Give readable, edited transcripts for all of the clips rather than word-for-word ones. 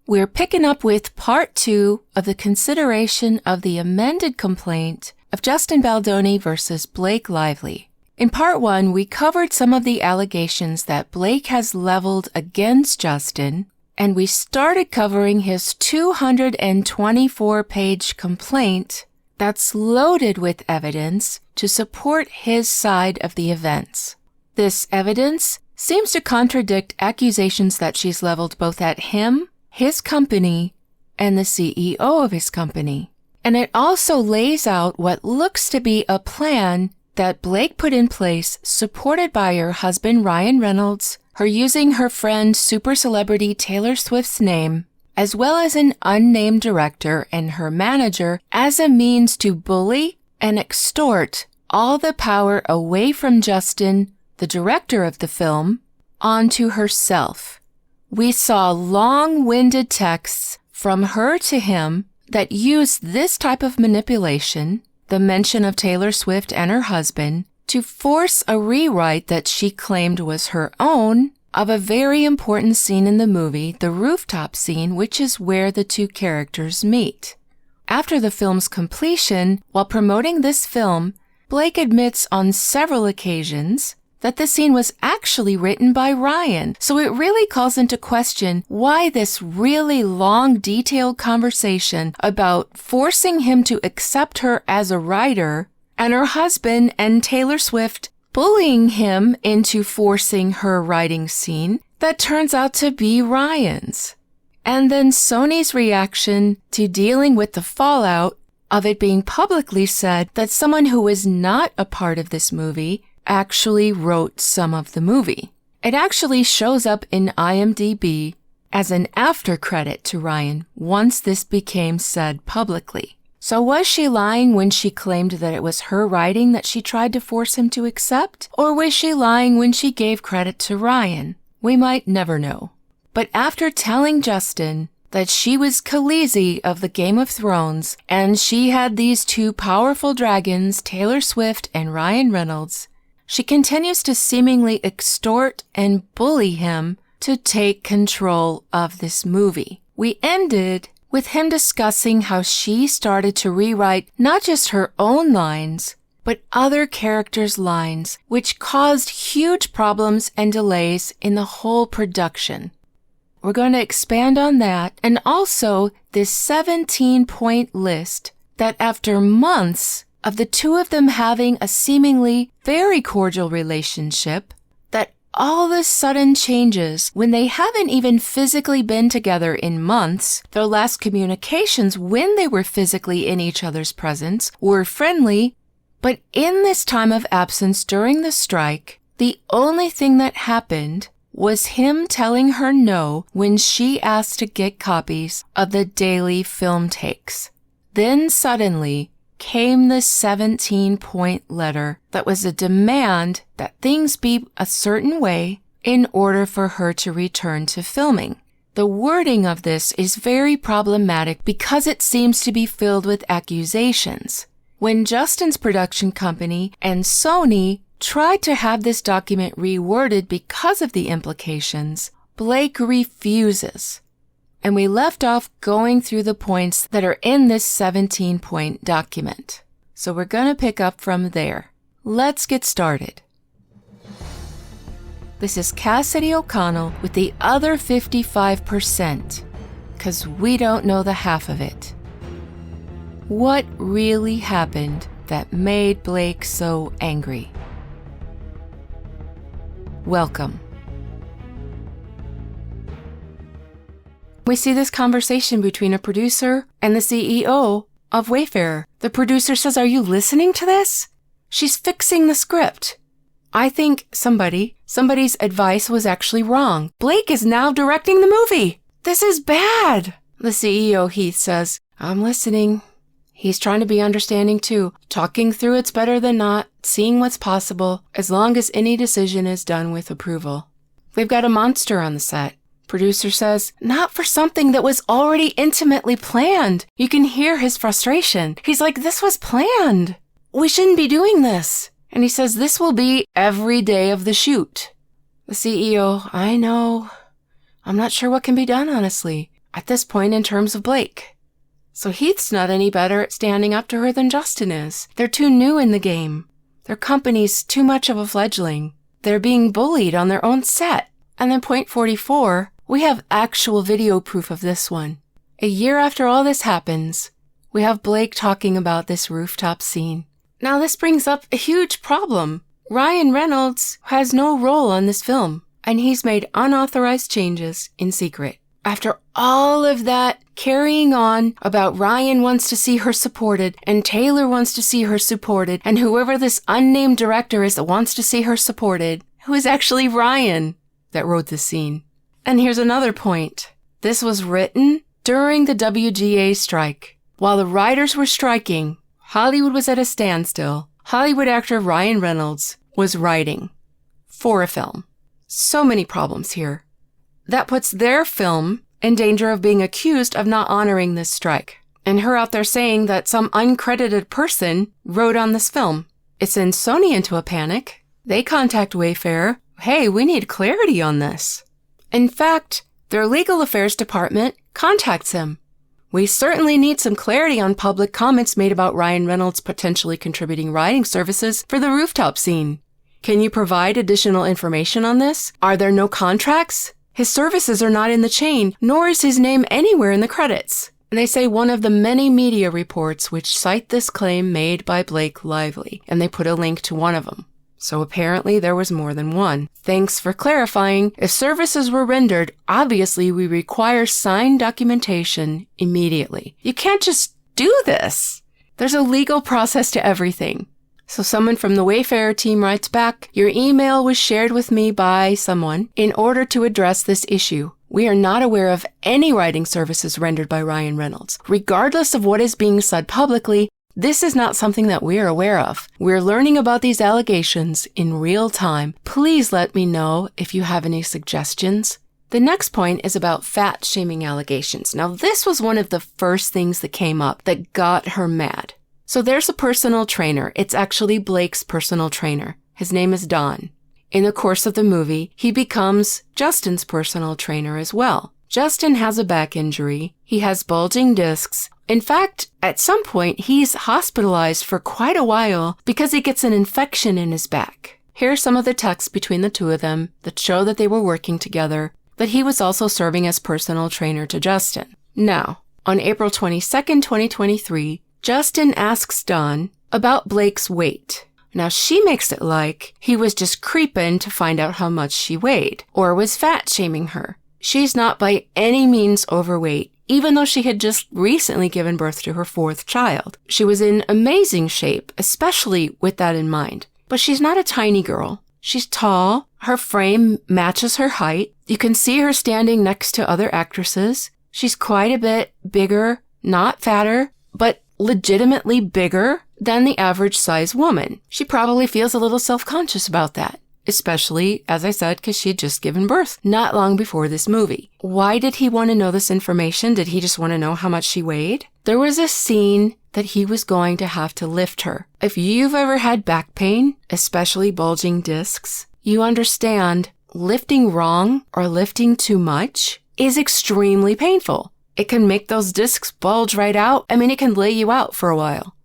We're picking up with part 2 of the consideration of the amended complaint of Justin Baldoni versus Blake Lively. In part 1, we covered some of the allegations that Blake has leveled against Justin, and we started covering his 224-page complaint that's loaded with evidence to support his side of the events. This evidence seems to contradict accusations that she's leveled both at him, his company, and the CEO of his company. And it also lays out what looks to be a plan that Blake put in place, supported by her husband Ryan Reynolds, her using her friend super celebrity Taylor Swift's name, as well as an unnamed director and her manager, as a means to bully and extort all the power away from Justin, the director of the film, onto herself. We saw long-winded texts from her to him that used this type of manipulation, the mention of Taylor Swift and her husband, to force a rewrite that she claimed was her own of a very important scene in the movie, the rooftop scene, which is where the two characters meet. After the film's completion, while promoting this film, Blake admits on several occasions that the scene was actually written by Ryan. So it really calls into question why this really long, detailed conversation about forcing him to accept her as a writer and her husband and Taylor Swift bullying him into forcing her writing scene that turns out to be Ryan's. And then Sony's reaction to dealing with the fallout of it being publicly said that someone who was not a part of this movie actually wrote some of the movie. It actually shows up in IMDb as an after credit to Ryan once this became said publicly. So was she lying when she claimed that it was her writing that she tried to force him to accept? Or was she lying when she gave credit to Ryan? We might never know. But after telling Justin that she was Khaleesi of the Game of Thrones and she had these two powerful dragons, Taylor Swift and Ryan Reynolds, she continues to seemingly extort and bully him to take control of this movie. We ended with him discussing how she started to rewrite not just her own lines, but other characters' lines, which caused huge problems and delays in the whole production. We're going to expand on that, and also this 17-point list that after months of the two of them having a seemingly very cordial relationship, that all of a sudden changes when they haven't even physically been together in months. Their last communications when they were physically in each other's presence were friendly, but in this time of absence during the strike, the only thing that happened was him telling her no when she asked to get copies of the daily film takes. Then suddenly came the 17-point letter that was a demand that things be a certain way in order for her to return to filming. The wording of this is very problematic because it seems to be filled with accusations. When Justin's production company and Sony tried to have this document reworded because of the implications, Blake refuses. And we left off going through the points that are in this 17-point document. So we're going to pick up from there. Let's get started. This is Cassidy O'Connell with the other 55%, because we don't know the half of it. What really happened that made Blake so angry? Welcome. We see this conversation between a producer and the CEO of Wayfarer. The producer says, "Are you listening to this?" She's fixing the script. I think somebody's advice was actually wrong. Blake is now directing the movie. This is bad. The CEO, Heath, says, "I'm listening." He's trying to be understanding too. Talking through it's better than not, seeing what's possible, as long as any decision is done with approval. We've got a monster on the set. Producer says, "Not for something that was already intimately planned." You can hear his frustration. He's like, "This was planned. We shouldn't be doing this." And he says, "This will be every day of the shoot." The CEO, "I know. I'm not sure what can be done, honestly. at this point in terms of Blake. So Heath's not any better at standing up to her than Justin is. They're too new in the game. Their company's too much of a fledgling. They're being bullied on their own set. And then point 44, we have actual video proof of this one. A year after all this happens, we have Blake talking about this rooftop scene. Now this brings up a huge problem. Ryan Reynolds has no role on this film, and he's made unauthorized changes in secret. After all of that carrying on about Ryan wants to see her supported, and Taylor wants to see her supported, and whoever this unnamed director is that wants to see her supported, who is actually Ryan that wrote this scene. And here's another point. This was written during the WGA strike. While the writers were striking, Hollywood was at a standstill. Hollywood actor Ryan Reynolds was writing for a film. So many problems here. That puts their film in danger of being accused of not honoring this strike. And her out there saying that some uncredited person wrote on this film. It sends Sony into a panic. They contact Wayfair. Hey, we need clarity on this. In fact, their legal affairs department contacts him. We certainly need some clarity on public comments made about Ryan Reynolds potentially contributing writing services for the rooftop scene. Can you provide additional information on this? Are there no contracts? His services are not in the chain, nor is his name anywhere in the credits. And they say one of the many media reports which cite this claim made by Blake Lively, and they put a link to one of them. So apparently there was more than one. Thanks for clarifying. If services were rendered, obviously we require signed documentation immediately. You can't just do this. There's a legal process to everything. So someone from the Wayfair team writes back, your email was shared with me by someone in order to address this issue. We are not aware of any writing services rendered by Ryan Reynolds. Regardless of what is being said publicly, this is not something that we are aware of. We're learning about these allegations in real time. Please let me know if you have any suggestions. The next point is about fat-shaming allegations. Now, this was one of the first things that came up that got her mad. So there's a personal trainer. It's actually Blake's personal trainer. His name is Don. In the course of the movie, he becomes Justin's personal trainer as well. Justin has a back injury. He has bulging discs. In fact, at some point, he's hospitalized for quite a while because he gets an infection in his back. Here are some of the texts between the two of them that show that they were working together, that he was also serving as personal trainer to Justin. Now, on April 22nd, 2023, Justin asks Dawn about Blake's weight. Now, she makes it like he was just creeping to find out how much she weighed, or was fat-shaming her. She's not by any means overweight, even though she had just recently given birth to her fourth child. She was in amazing shape, especially with that in mind. But she's not a tiny girl. She's tall. Her frame matches her height. You can see her standing next to other actresses. She's quite a bit bigger, not fatter, but legitimately bigger than the average size woman. She probably feels a little self-conscious about that, especially, as I said, because she had just given birth not long before this movie. Why did he want to know this information? Did he just want to know how much she weighed? There was a scene that he was going to have to lift her. If you've ever had back pain, especially bulging discs, you understand lifting wrong or lifting too much is extremely painful. It can make those discs bulge right out. I mean, it can lay you out for a while.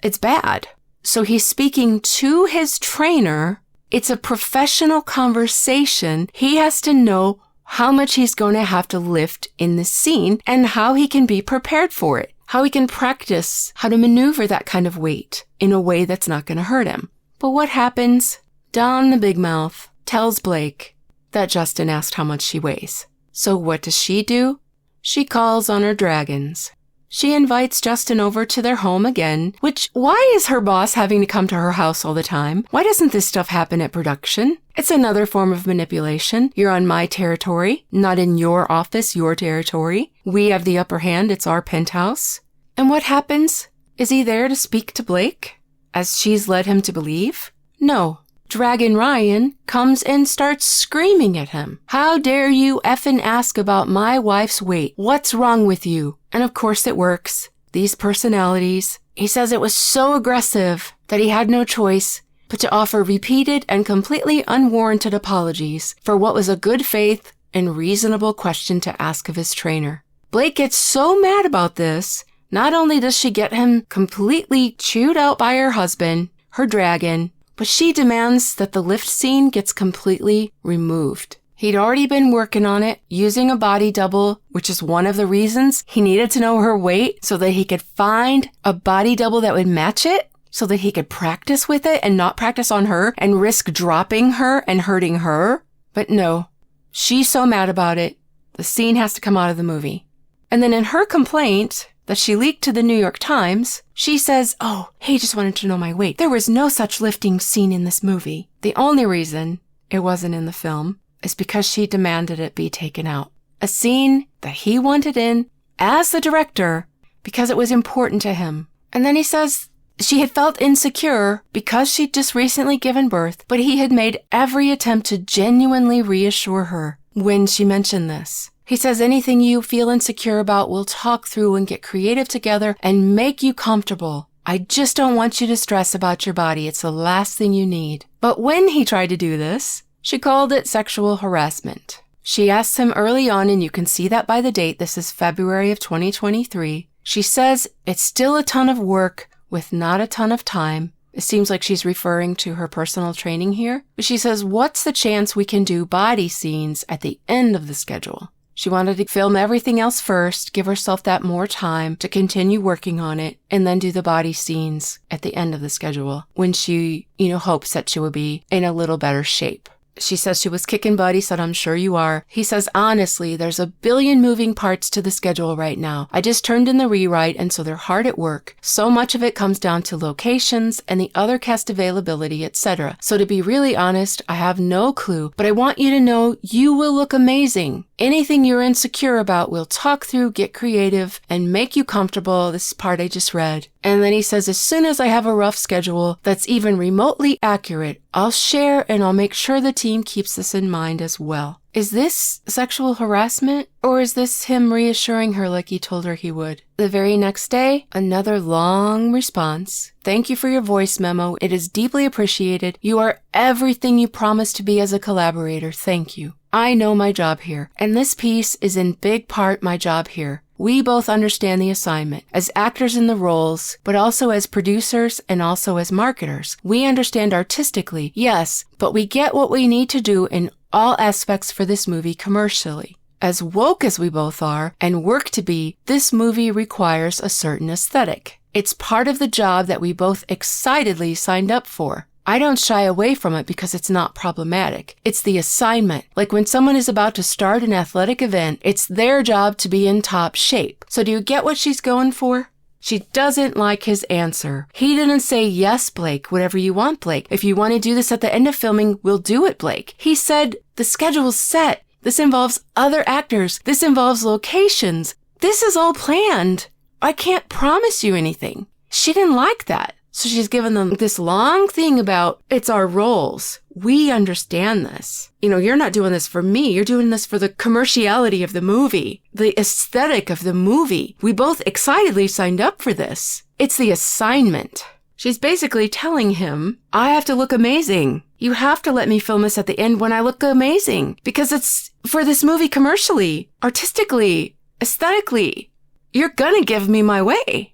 It's bad. So he's speaking to his trainer. It's a professional conversation. He has to know how much he's going to have to lift in the scene and how he can be prepared for it, how he can practice how to maneuver that kind of weight in a way that's not going to hurt him. But what happens? Dawn the Big Mouth tells Blake that Justin asked how much she weighs. So what does she do? She calls on her dragons. She invites Justin over to their home again, which, why is her boss having to come to her house all the time? Why doesn't this stuff happen at production? It's another form of manipulation. You're on my territory, not in your office, your territory. We have the upper hand, it's our penthouse. And what happens? Is he there to speak to Blake, as she's led him to believe? No. Dragon Ryan comes and starts screaming at him. How dare you effing ask about my wife's weight? What's wrong with you? And of course it works. These personalities. He says it was so aggressive that he had no choice but to offer repeated and completely unwarranted apologies for what was a good faith and reasonable question to ask of his trainer. Blake gets so mad about this, not only does she get him completely chewed out by her husband, her dragon, but she demands that the lift scene gets completely removed. He'd already been working on it, using a body double, which is one of the reasons he needed to know her weight so that he could find a body double that would match it, so that he could practice with it and not practice on her and risk dropping her and hurting her. But no, she's so mad about it, the scene has to come out of the movie. And then in her complaint that she leaked to the New York Times, she says, "Oh, he just wanted to know my weight. There was no such lifting scene in this movie." The only reason it wasn't in the film is because she demanded it be taken out. A scene that he wanted in as the director because it was important to him. And then he says she had felt insecure because she'd just recently given birth, but he had made every attempt to genuinely reassure her when she mentioned this. He says, "Anything you feel insecure about, we'll talk through and get creative together and make you comfortable. I just don't want you to stress about your body. It's the last thing you need." But when he tried to do this, she called it sexual harassment. She asked him early on, and you can see that by the date, this is February of 2023. She says it's still a ton of work with not a ton of time. It seems like she's referring to her personal training here. But she says, "What's the chance we can do body scenes at the end of the schedule?" She wanted to film everything else first, give herself that more time to continue working on it, and then do the body scenes at the end of the schedule when she, hopes that she will be in a little better shape. She says she was kicking butt. He said, "I'm sure you are." He says, "Honestly, there's a billion moving parts to the schedule right now. I just turned in the rewrite, and so they're hard at work. So much of it comes down to locations and the other cast availability, etc. So to be really honest, I have no clue, but I want you to know you will look amazing. Anything you're insecure about, we'll talk through, get creative, and make you comfortable." This part I just read. And then he says, "As soon as I have a rough schedule that's even remotely accurate, I'll share and I'll make sure the team keeps this in mind as well." Is this sexual harassment, or is this him reassuring her like he told her he would? The very next day, another long response. "Thank you for your voice memo. It is deeply appreciated. You are everything you promised to be as a collaborator. Thank you. I know my job here, and this piece is in big part my job here. We both understand the assignment as actors in the roles, but also as producers and also as marketers. We understand artistically, yes, but we get what we need to do in all aspects for this movie commercially. As woke as we both are and work to be, this movie requires a certain aesthetic. It's part of the job that we both excitedly signed up for. I don't shy away from it because it's not problematic. It's the assignment. Like when someone is about to start an athletic event, it's their job to be in top shape. So do you get what she's going for? She doesn't like his answer. He didn't say, "Yes, Blake, whatever you want, Blake. If you want to do this at the end of filming, we'll do it, Blake." He said, "The schedule's set. This involves other actors. This involves locations. This is all planned. I can't promise you anything." She didn't like that. So she's given them this long thing about, "It's our roles. We understand this. You're not doing this for me. You're doing this for the commerciality of the movie, the aesthetic of the movie. We both excitedly signed up for this. It's the assignment." She's basically telling him, "I have to look amazing. You have to let me film this at the end when I look amazing because it's for this movie commercially, artistically, aesthetically. You're gonna give me my way."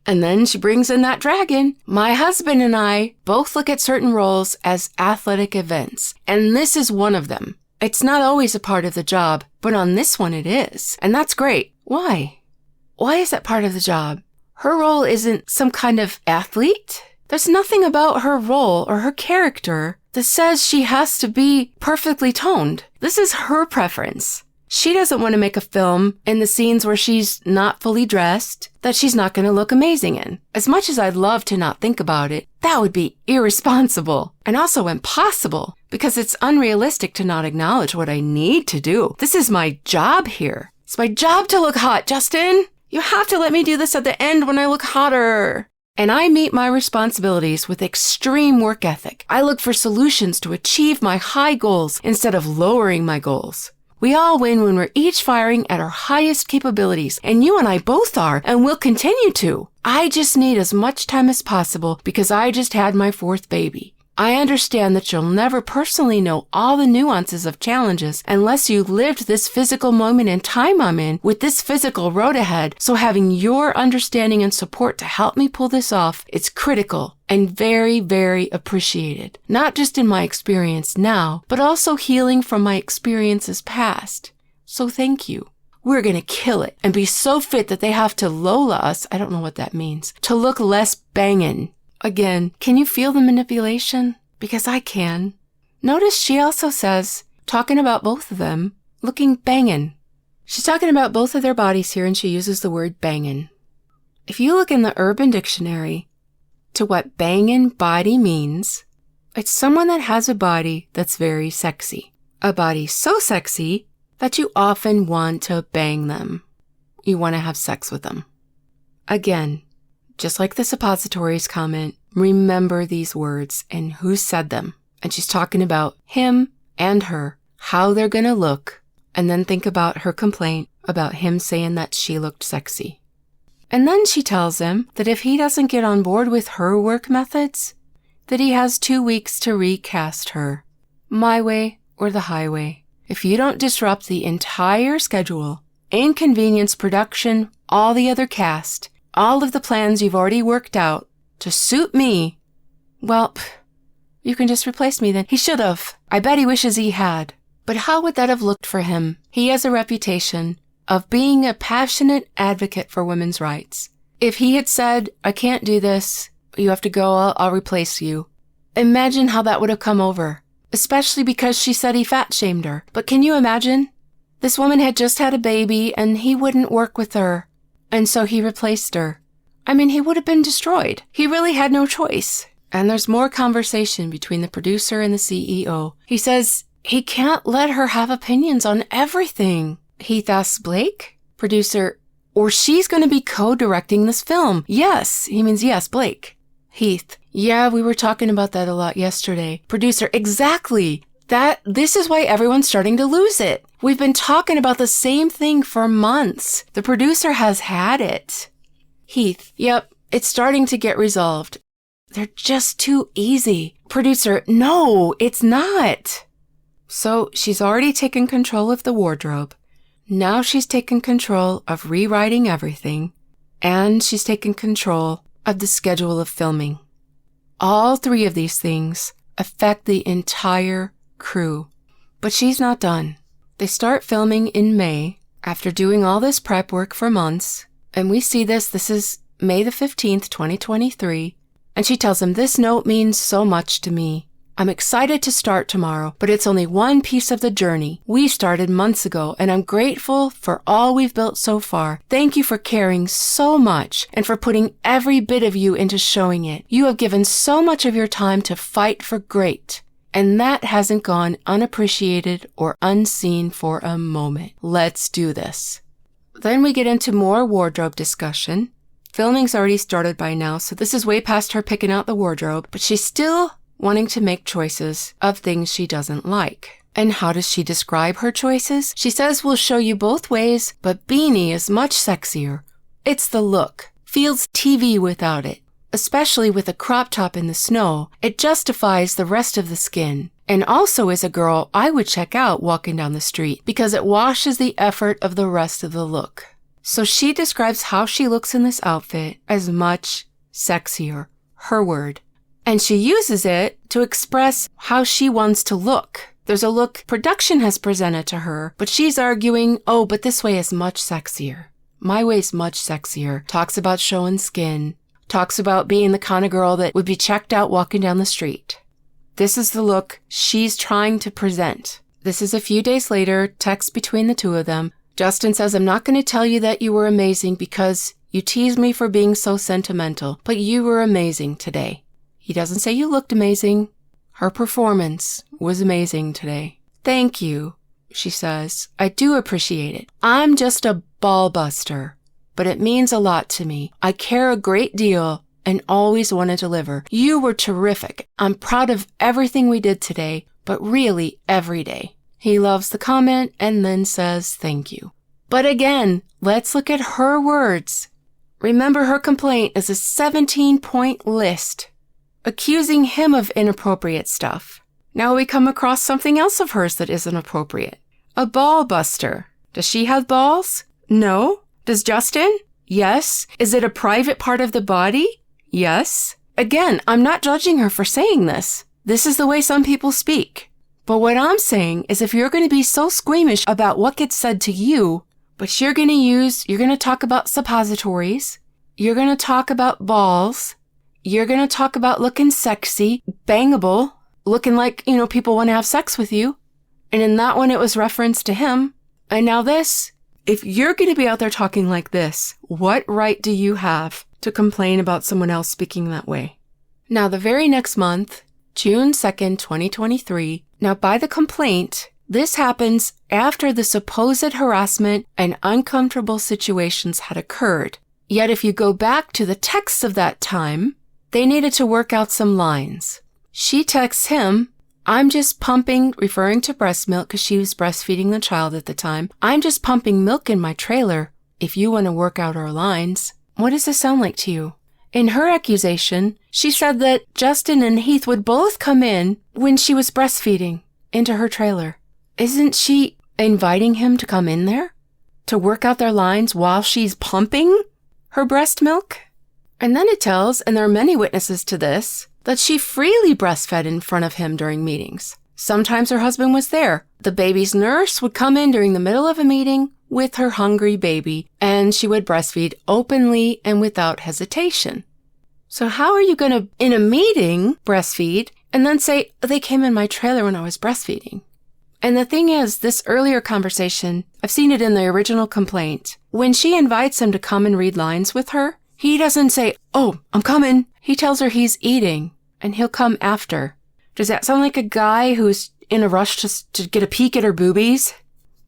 And then she brings in that dragon. "My husband and I both look at certain roles as athletic events, and this is one of them. It's not always a part of the job, but on this one it is. And that's great." Why? Why is that part of the job? Her role isn't some kind of athlete. There's nothing about her role or her character that says she has to be perfectly toned. This is her preference. She doesn't want to make a film in the scenes where she's not fully dressed that she's not going to look amazing in. As much as I'd love to not think about it, that would be irresponsible and also impossible because it's unrealistic to not acknowledge what I need to do. This is my job here. It's my job to look hot, Justin. You have to let me do this at the end when I look hotter. And I meet my responsibilities with extreme work ethic. I look for solutions to achieve my high goals instead of lowering my goals. We all win when we're each firing at our highest capabilities, and you and I both are, and will continue to. I just need as much time as possible because I just had my fourth baby. I understand that you'll never personally know all the nuances of challenges unless you lived this physical moment in time I'm in with this physical road ahead. So having your understanding and support to help me pull this off, it's critical and very, very appreciated. Not just in my experience now, but also healing from my experiences past. So thank you. We're going to kill it and be so fit that they have to Lola us, I don't know what that means, to look less bangin'. Again, can you feel the manipulation? Because I can. Notice she also says, talking about both of them, looking bangin'. She's talking about both of their bodies here and she uses the word bangin'. If you look in the Urban Dictionary to what bangin' body means, it's someone that has a body that's very sexy. A body so sexy that you often want to bang them. You want to have sex with them. Again, just like the suppositories comment, remember these words and who said them. And she's talking about him and her, how they're going to look, and then think about her complaint about him saying that she looked sexy. And then she tells him that if he doesn't get on board with her work methods, that he has 2 weeks to recast her. My way or the highway. If you don't disrupt the entire schedule, inconvenience production, all the other cast, all of the plans you've already worked out to suit me, well, you can just replace me then. He should have. I bet he wishes he had. But how would that have looked for him? He has a reputation of being a passionate advocate for women's rights. If he had said, I can't do this, you have to go, I'll replace you. Imagine how that would have come over. Especially because she said he fat-shamed her. But can you imagine? This woman had just had a baby and he wouldn't work with her. And so he replaced her. I mean, he would have been destroyed. He really had no choice. And there's more conversation between the producer and the CEO. He says he can't let her have opinions on everything. Heath asks Blake, producer, or she's going to be co-directing this film. Yes, he means yes, Blake. Heath, yeah, we were talking about that a lot yesterday. Producer, exactly. This is why everyone's starting to lose it. We've been talking about the same thing for months. The producer has had it. Heath, yep, it's starting to get resolved. They're just too easy. Producer, no, it's not. So she's already taken control of the wardrobe. Now she's taken control of rewriting everything. And she's taken control of the schedule of filming. All three of these things affect the entire crew. But she's not done. They start filming in May after doing all this prep work for months. And we see this is May the 15th, 2023. And she tells him, this note means so much to me. I'm excited to start tomorrow, but it's only one piece of the journey. We started months ago, and I'm grateful for all we've built so far. Thank you for caring so much and for putting every bit of you into showing it. You have given so much of your time to fight for great, and that hasn't gone unappreciated or unseen for a moment. Let's do this. Then we get into more wardrobe discussion. Filming's already started by now, so this is way past her picking out the wardrobe, but she's still wanting to make choices of things she doesn't like. And how does she describe her choices? She says we'll show you both ways, but beanie is much sexier. It's the look. Feels TV without it. Especially with a crop top in the snow, it justifies the rest of the skin. And also is a girl I would check out walking down the street because it washes the effort of the rest of the look. So she describes how she looks in this outfit as much sexier. Her word. And she uses it to express how she wants to look. There's a look production has presented to her, but she's arguing, oh, but this way is much sexier. My way's much sexier. Talks about showing skin. Talks about being the kind of girl that would be checked out walking down the street. This is the look she's trying to present. This is a few days later, text between the two of them. Justin says, I'm not going to tell you that you were amazing because you teased me for being so sentimental, but you were amazing today. He doesn't say you looked amazing. Her performance was amazing today. Thank you, she says. I do appreciate it. I'm just a ball buster, but it means a lot to me. I care a great deal and always want to deliver. You were terrific. I'm proud of everything we did today, but really every day. He loves the comment and then says thank you. But again, let's look at her words. Remember, her complaint is a 17-point list. accusing him of inappropriate stuff. Now we come across something else of hers that isn't appropriate. A ball buster. Does she have balls? No. Does Justin? Yes. Is it a private part of the body? Yes. Again, I'm not judging her for saying this. This is the way some people speak. But what I'm saying is if you're going to be so squeamish about what gets said to you, but you're going to talk about suppositories, you're going to talk about balls, you're going to talk about looking sexy, bangable, looking like, people want to have sex with you. And in that one, it was referenced to him. And now this, if you're going to be out there talking like this, what right do you have to complain about someone else speaking that way? Now, the very next month, June 2nd, 2023, now by the complaint, this happens after the supposed harassment and uncomfortable situations had occurred. Yet if you go back to the texts of that time, they needed to work out some lines. She texts him, I'm just pumping, referring to breast milk because she was breastfeeding the child at the time. I'm just pumping milk in my trailer. If you want to work out our lines, what does this sound like to you? In her accusation, she said that Justin and Heath would both come in when she was breastfeeding into her trailer. Isn't she inviting him to come in there to work out their lines while she's pumping her breast milk? And then it tells, and there are many witnesses to this, that she freely breastfed in front of him during meetings. Sometimes her husband was there. The baby's nurse would come in during the middle of a meeting with her hungry baby, and she would breastfeed openly and without hesitation. So how are you going to, in a meeting, breastfeed, and then say, they came in my trailer when I was breastfeeding? And the thing is, this earlier conversation, I've seen it in the original complaint. When she invites him to come and read lines with her, he doesn't say, oh, I'm coming. He tells her he's eating, and he'll come after. Does that sound like a guy who's in a rush to get a peek at her boobies?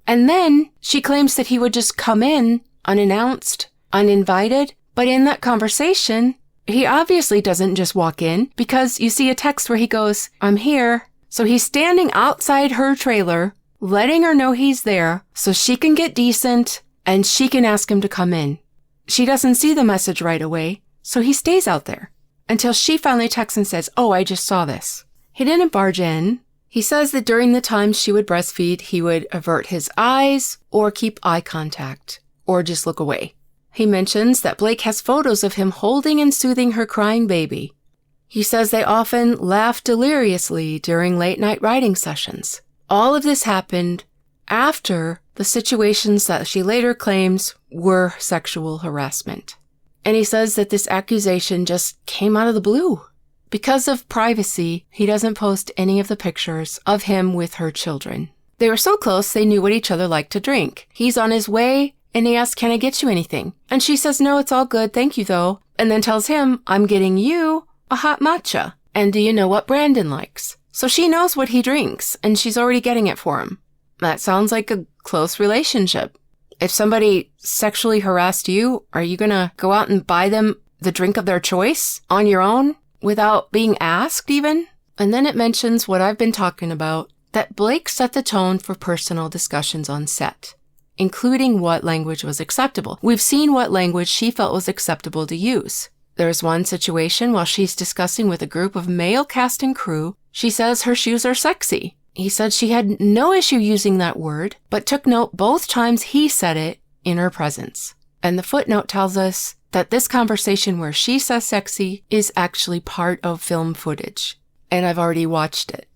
And then she claims that he would just come in unannounced, uninvited. But in that conversation, he obviously doesn't just walk in because you see a text where he goes, I'm here. So he's standing outside her trailer, letting her know he's there so she can get decent and she can ask him to come in. She doesn't see the message right away, so he stays out there until she finally texts and says, oh, I just saw this. He didn't barge in. He says that during the time she would breastfeed, he would avert his eyes or keep eye contact or just look away. He mentions that Blake has photos of him holding and soothing her crying baby. He says they often laugh deliriously during late-night writing sessions. All of this happened after the situations that she later claims were sexual harassment. And he says that this accusation just came out of the blue. Because of privacy, he doesn't post any of the pictures of him with her children. They were so close, they knew what each other liked to drink. He's on his way, and he asks, can I get you anything? And she says, no, it's all good, thank you though. And then tells him, I'm getting you a hot matcha. And do you know what Brandon likes? So she knows what he drinks, and she's already getting it for him. That sounds like a close relationship. If somebody sexually harassed you, are you gonna go out and buy them the drink of their choice on your own without being asked even? And then it mentions what I've been talking about, that Blake set the tone for personal discussions on set, including what language was acceptable. We've seen what language she felt was acceptable to use. There's one situation while she's discussing with a group of male cast and crew, she says her shoes are sexy. He said she had no issue using that word, but took note both times he said it in her presence. And the footnote tells us that this conversation where she says sexy is actually part of film footage. And I've already watched it.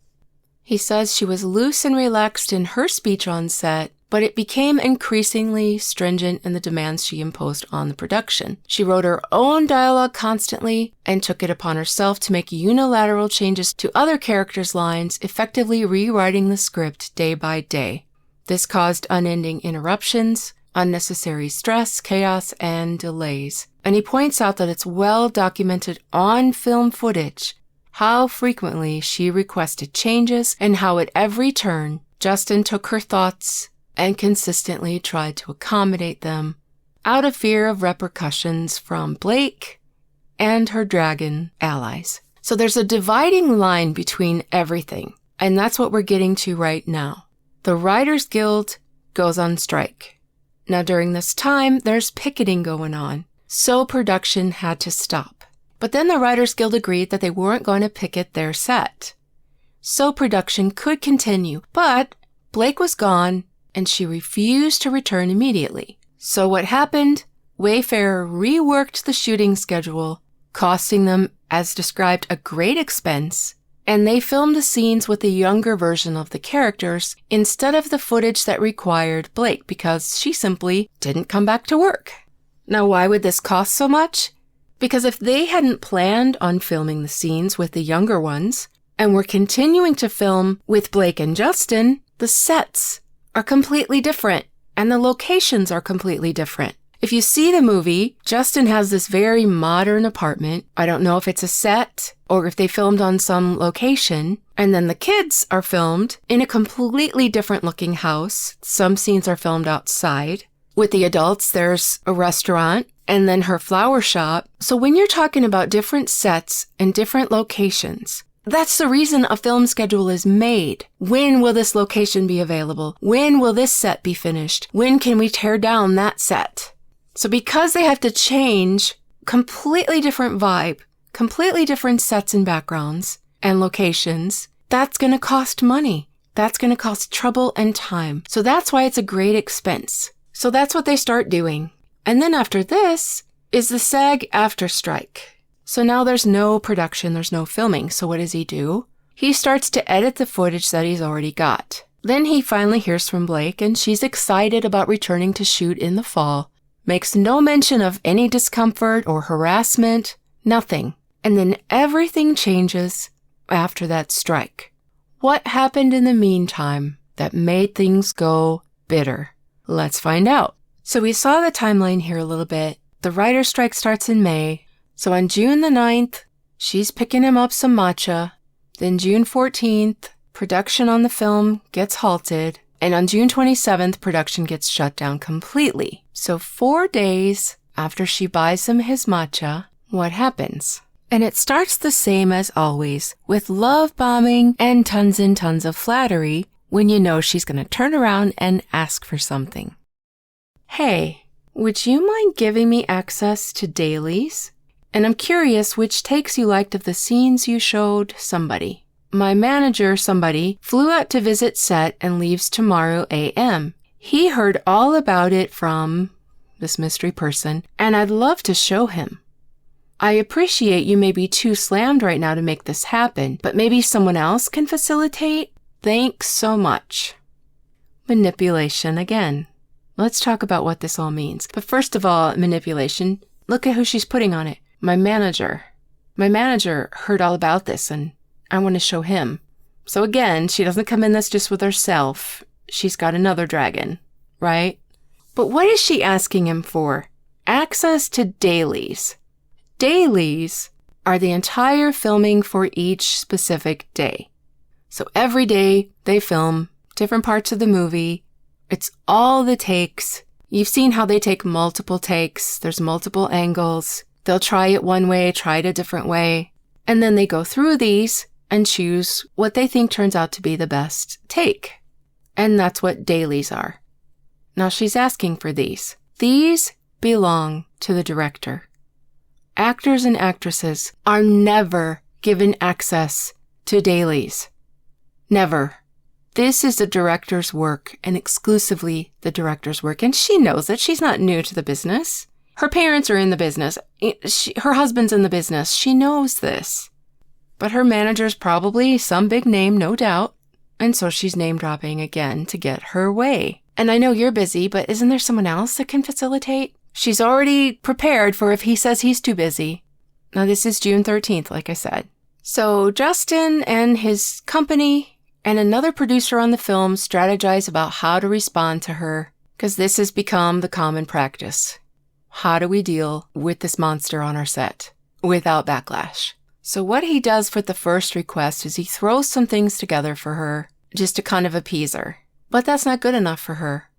He says she was loose and relaxed in her speech on set, but it became increasingly stringent in the demands she imposed on the production. She wrote her own dialogue constantly and took it upon herself to make unilateral changes to other characters' lines, effectively rewriting the script day by day. This caused unending interruptions, unnecessary stress, chaos, and delays. And he points out that it's well documented on film footage how frequently she requested changes and how at every turn Justin took her thoughts and consistently tried to accommodate them out of fear of repercussions from Blake and her dragon allies. So there's a dividing line between everything, and that's what we're getting to right now. The Writers Guild goes on strike. Now during this time, there's picketing going on, so production had to stop. But then the Writers Guild agreed that they weren't going to picket their set. So production could continue, but Blake was gone and she refused to return immediately. So what happened? Wayfarer reworked the shooting schedule, costing them, as described, a great expense, and they filmed the scenes with a younger version of the characters instead of the footage that required Blake because she simply didn't come back to work. Now, why would this cost so much? Because if they hadn't planned on filming the scenes with the younger ones and were continuing to film with Blake and Justin, the sets are completely different and the locations are completely different. If you see the movie, Justin has this very modern apartment. I don't know if it's a set or if they filmed on some location. And then the kids are filmed in a completely different looking house. Some scenes are filmed outside. With the adults, there's a restaurant and then her flower shop. So when you're talking about different sets and different locations, that's the reason a film schedule is made. When will this location be available? When will this set be finished? When can we tear down that set? So because they have to change, completely different vibe, completely different sets and backgrounds and locations, that's going to cost money. That's going to cost trouble and time. So that's why it's a great expense. So that's what they start doing. And then after this is the SAG-AFTRA strike. So now there's no production, there's no filming. So what does he do? He starts to edit the footage that he's already got. Then he finally hears from Blake and she's excited about returning to shoot in the fall. Makes no mention of any discomfort or harassment, nothing. And then everything changes after that strike. What happened in the meantime that made things go bitter? Let's find out. So we saw the timeline here a little bit. The writer's strike starts in May. So on June the 9th, she's picking him up some matcha. Then June 14th, production on the film gets halted. And on June 27th, production gets shut down completely. So 4 days after she buys him his matcha, what happens? And it starts the same as always, with love bombing and tons of flattery when you know she's going to turn around and ask for something. Hey, would you mind giving me access to dailies? And I'm curious which takes you liked of the scenes you showed somebody. My manager, somebody, flew out to visit set and leaves tomorrow a.m. He heard all about it from this mystery person, and I'd love to show him. I appreciate you may be too slammed right now to make this happen, but maybe someone else can facilitate? Thanks so much. Manipulation again. Let's talk about what this all means. But first of all, manipulation, look at who she's putting on it. My manager. My manager heard all about this and I want to show him. So again, she doesn't come in this just with herself. She's got another dragon, right? But what is she asking him for? Access to dailies. Dailies are the entire filming for each specific day. So every day they film different parts of the movie. It's all the takes. You've seen how they take multiple takes. There's multiple angles. They'll try it one way, try it a different way. And then they go through these and choose what they think turns out to be the best take. And that's what dailies are. Now she's asking for these. These belong to the director. Actors and actresses are never given access to dailies. Never. This is the director's work and exclusively the director's work. And she knows that she's not new to the business. Her parents are in the business. Her husband's in the business. She knows this. But her manager's probably some big name, no doubt. And so she's name dropping again to get her way. And I know you're busy, but isn't there someone else that can facilitate? She's already prepared for if he says he's too busy. Now this is June 13th, like I said. So Justin and his company and another producer on the film strategize about how to respond to her, because this has become the common practice. How do we deal with this monster on our set without backlash? So what he does for the first request is he throws some things together for her just to kind of appease her. But that's not good enough for her.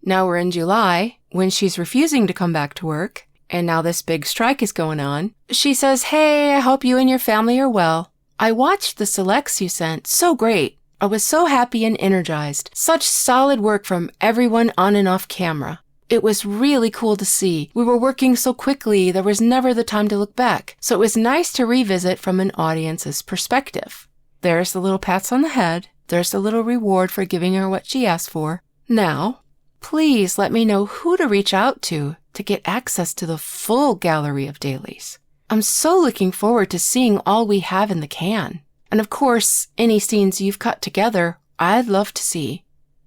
Now we're in July, when she's refusing to come back to work, and now this big strike is going on. She says, "Hey, I hope you and your family are well. I watched the selects you sent. So great. I was so happy and energized. Such solid work from everyone on and off camera. It was really cool to see. We were working so quickly, there was never the time to look back. So it was nice to revisit from an audience's perspective. There's the little pats on the head. There's the little reward for giving her what she asked for. Now, please let me know who to reach out to get access to the full gallery of dailies. I'm so looking forward to seeing all we have in the can. And of course, any scenes you've cut together, I'd love to see.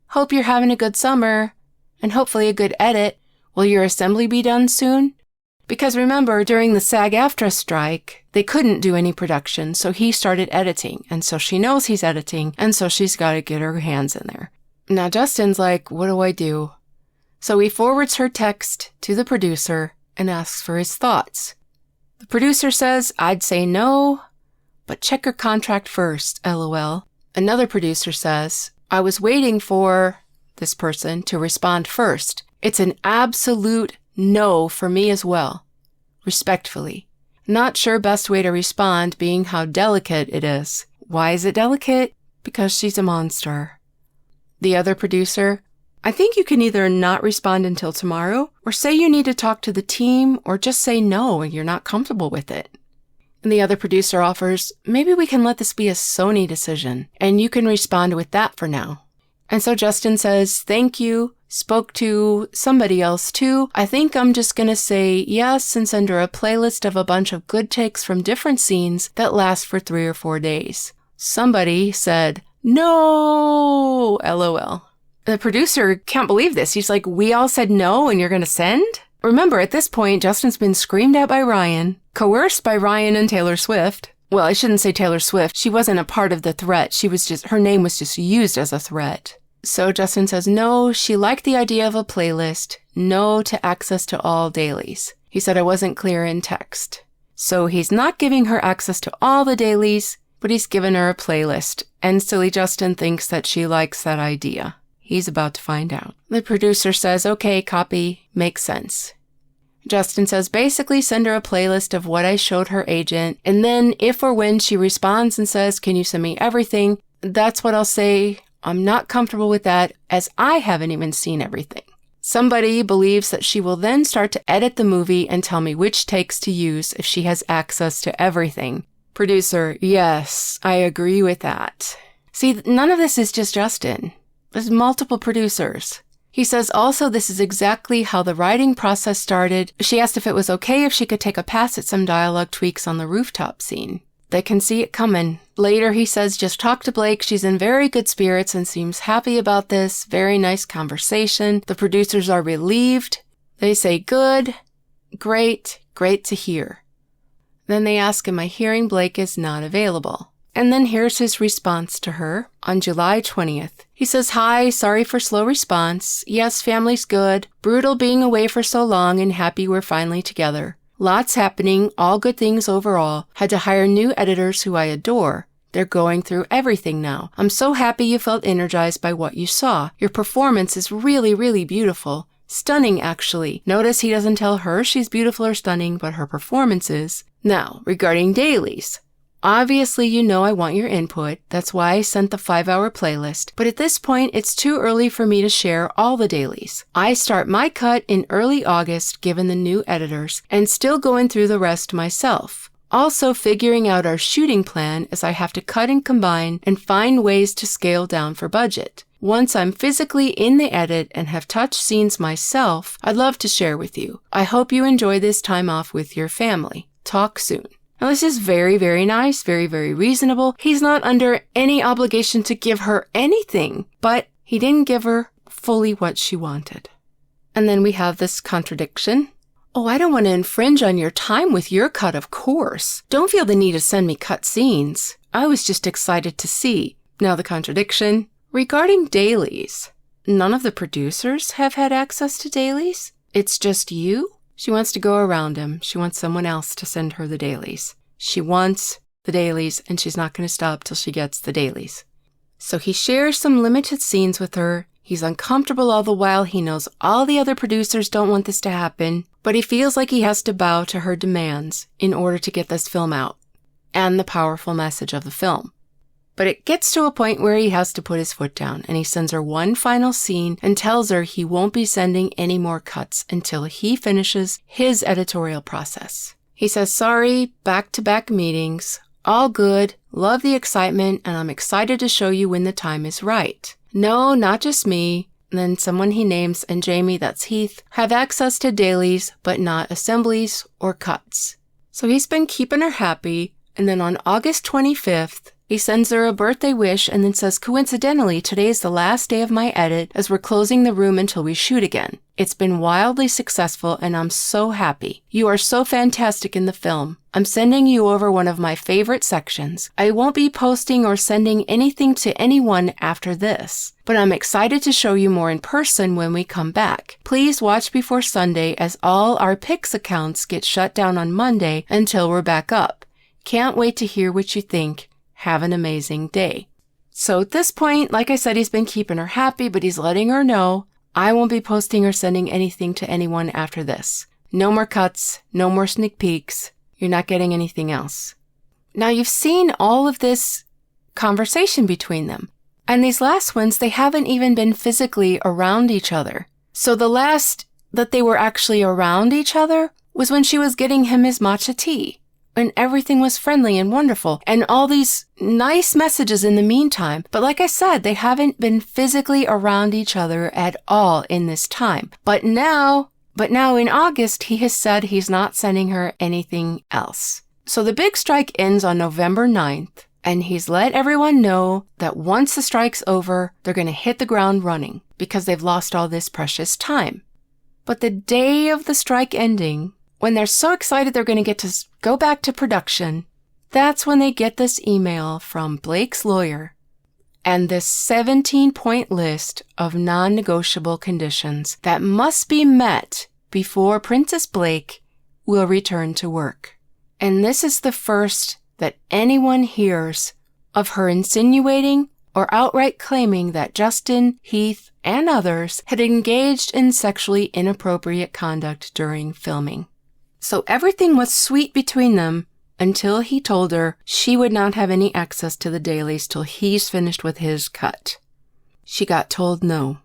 Hope you're having a good summer. And hopefully a good edit. Will your assembly be done soon? Because remember, during the SAG-AFTRA strike, they couldn't do any production, so he started editing. And so she knows he's editing, and so she's got to get her hands in there. Now Justin's like, what do I do? So he forwards her text to the producer and asks for his thoughts. The producer says, I'd say no, but check her contract first, LOL. Another producer says, I was waiting for this person to respond first. It's an absolute no for me as well. Respectfully. Not sure best way to respond being how delicate it is. Why is it delicate? Because she's a monster. The other producer, I think you can either not respond until tomorrow or say you need to talk to the team or just say no and you're not comfortable with it. And the other producer offers, maybe we can let this be a Sony decision and you can respond with that for now. And so Justin says, thank you, spoke to somebody else too. I think I'm just going to say yes and send her a playlist of a bunch of good takes from different scenes that last for 3 or 4 days. Somebody said, no, LOL. The producer can't believe this. He's like, we all said no and you're going to send? Remember, at this point, Justin's been screamed at by Ryan, coerced by Ryan and Taylor Swift. Well, I shouldn't say Taylor Swift. She wasn't a part of the threat. Her name was just used as a threat. So Justin says no, she liked the idea of a playlist, no to access to all dailies. He said I wasn't clear in text. So he's not giving her access to all the dailies, but he's given her a playlist, and silly Justin thinks that she likes that idea. He's about to find out. The producer says, okay, copy, makes sense. Justin says, basically send her a playlist of what I showed her agent, and then if or when she responds and says, can you send me everything, that's what I'll say. I'm not comfortable with that, as I haven't even seen everything. Somebody believes that she will then start to edit the movie and tell me which takes to use if she has access to everything. Producer, yes, I agree with that. See, none of this is just Justin. There's multiple producers. He says also this is exactly how the writing process started. She asked if it was okay if she could take a pass at some dialogue tweaks on the rooftop scene. They can see it coming. Later, he says, just talk to Blake. She's in very good spirits and seems happy about this. Very nice conversation. The producers are relieved. They say, good, great to hear. Then they ask, am I hearing Blake is not available? And then here's his response to her on July 20th. He says, hi, sorry for slow response. Yes, family's good. Brutal being away for so long and happy we're finally together. Lots happening, all good things overall. Had to hire new editors who I adore. They're going through everything now. I'm so happy you felt energized by what you saw. Your performance is really, really beautiful. Stunning, actually. Notice he doesn't tell her she's beautiful or stunning, but her performance is. Now, regarding dailies. Obviously, you know I want your input. That's why I sent the 5-hour playlist. But at this point, it's too early for me to share all the dailies. I start my cut in early August, given the new editors, and still going through the rest myself. Also figuring out our shooting plan as I have to cut and combine and find ways to scale down for budget. Once I'm physically in the edit and have touched scenes myself, I'd love to share with you. I hope you enjoy this time off with your family. Talk soon. Now, this is very, very nice, very, very reasonable. He's not under any obligation to give her anything, but he didn't give her fully what she wanted. And then we have this contradiction. Oh, I don't want to infringe on your time with your cut, of course. Don't feel the need to send me cut scenes. I was just excited to see. Now the contradiction. Regarding dailies, none of the producers have had access to dailies. It's just you? She wants to go around him. She wants someone else to send her the dailies. She wants the dailies, and she's not going to stop till she gets the dailies. So he shares some limited scenes with her. He's uncomfortable all the while. He knows all the other producers don't want this to happen, but he feels like he has to bow to her demands in order to get this film out and the powerful message of the film. But it gets to a point where he has to put his foot down, and he sends her one final scene and tells her he won't be sending any more cuts until he finishes his editorial process. He says, sorry, back-to-back meetings, all good, love the excitement, and I'm excited to show you when the time is right. No, not just me. And then someone he names, and Jamie, that's Heath, have access to dailies, but not assemblies or cuts. So he's been keeping her happy, and then on August 25th, he sends her a birthday wish and then says, coincidentally, today is the last day of my edit as we're closing the room until we shoot again. It's been wildly successful and I'm so happy. You are so fantastic in the film. I'm sending you over one of my favorite sections. I won't be posting or sending anything to anyone after this, but I'm excited to show you more in person when we come back. Please watch before Sunday as all our Pix accounts get shut down on Monday until we're back up. Can't wait to hear what you think. Have an amazing day. So at this point, like I said, he's been keeping her happy, but he's letting her know, I won't be posting or sending anything to anyone after this. No more cuts, no more sneak peeks. You're not getting anything else. Now you've seen all of this conversation between them. And these last ones, they haven't even been physically around each other. So the last that they were actually around each other was when she was getting him his matcha tea. And everything was friendly and wonderful, and all these nice messages in the meantime. But like I said, they haven't been physically around each other at all in this time. But now in August, he has said he's not sending her anything else. So the big strike ends on November 9th, and he's let everyone know that once the strike's over, they're going to hit the ground running because they've lost all this precious time. But the day of the strike ending, when they're so excited they're going to get to go back to production, that's when they get this email from Blake's lawyer and this 17-point list of non-negotiable conditions that must be met before Princess Blake will return to work. And this is the first that anyone hears of her insinuating or outright claiming that Justin, Heath, and others had engaged in sexually inappropriate conduct during filming. So everything was sweet between them until he told her she would not have any access to the dailies till he's finished with his cut. She got told no.